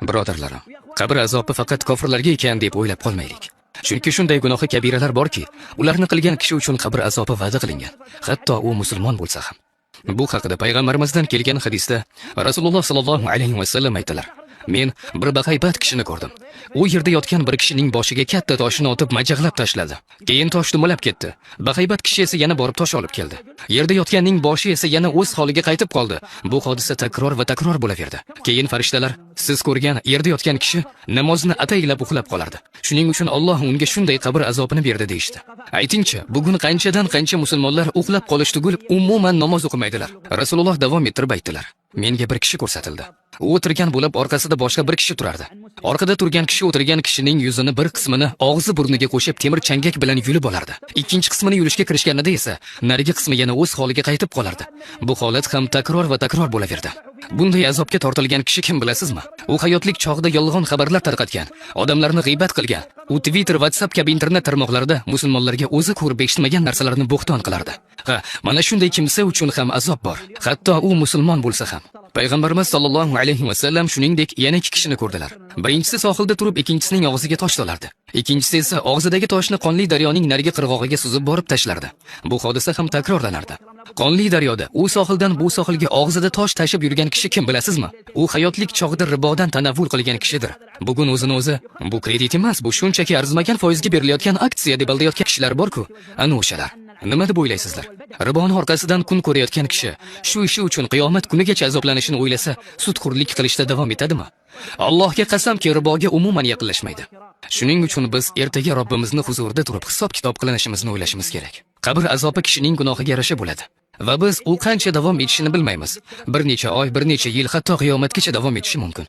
Birodarlarim, qabr azobi faqat kofirlarga ekan deb o'ylab qolmaylik. Chunki shunday gunohi kabiralar borki, ularni qilgan kishi uchun qabr azobi va'da qilingan, hatto u musulmon bo'lsa ham. Bu haqida payg'ambarimizdan kelgan hadisda Rasululloh sallallohu alayhi vasallam aytdilar: Men bir bahaybat kishini ko'rdim. U yerda yotgan bir kishining boshiga katta toshni otib majag'lab tashladi. Keyin tosh dumalab ketdi. Bahaybat kishi esa yana borib tosh olib keldi. Yerda yotganning boshi esa yana o'z holiga qaytib qoldi. Bu hodisa takror va takror bo'laverdi. Keyin farishtalar: Siz ko'rgan yerda yotgan kishi namozni ataylab uxlab qolardi. Shuning uchun Alloh unga shunday qabr azobini berdi deyshti. Aytingchi, bugun qanchadan qancha musulmonlar uxlab qolish tugul umuman namoz o'qimaydilar. Rasululloh davom ettirib aytdilar: Menga bir kishi ko'rsatildi. U o'tirgan bo'lib, orqasida boshqa bir kishi turardi. Orqada turgan kishi o'tirgan kishining yuzini bir qismini og'zi burniga qo'shib temir changak bilan yulib olardi. Ikkinchi qismini yulishga kirishganida esa narigi qismi yana o'z holiga qaytib qolardi. Bu holat ham takror va takror bo'laverdi. Bunday azobga tortilgan kishi kim bilasizmi? U hayotlik chog'ida yolg'on xabarlar tarqatgan, odamlarni g'iybat qilgan. U Twitter, WhatsApp kabi internet tarmoqlarida musulmonlarga o'zi ko'rib eshitmagan narsalarni bo'xton qilardi. Ha, mana shunday kimsa uchun ham azob bor, hatto u musulmon bo'lsa ham. Payg'ambarimiz sollallohu alayhi vasallam shuningdek yana ikki kishini ko'rdilar. Birinchisi sohilda turib, ikkinchisining og'ziga tosh solardi. Ikkinchisi esa og'zidagi toshni qonli daryoning narigi qirg'og'iga suzib borib tashlardi. Bu hodisa ham takrorlanardi. Qonli daryoda u sohildan bu sohilga og'zida tosh tashib yurgan kishi kim bilasizmi? U hayotlik chog'ida ribodan tanavvul qilgan kishidir. Bugun o'zini o'zi bu kredit emas, bu shunchaki arzimagan foizga berilayotgan aksiya deb aldayotgan kishilar bor-ku, ana o'shalar. Nima deb o'ylaysizlar? Riboni orqasidan kun ko'rayotgan kishi shu ishi uchun qiyomat kunigacha azoblanishini o'ylasa, sudxo'rlik qilishda davom etadimi? Allohga qasamki, riboga umuman yaqinlashmaydi. Shuning uchun biz ertaga Robbimizni huzurida turib hisob-kitob qilinishimizni o'ylashimiz kerak. Qabr azobi kishining gunohiga yarasha bo'ladi va biz u qancha davom etishini bilmaymiz. Bir necha oy, bir necha yil, hatto qiyomatgacha davom etishi mumkin.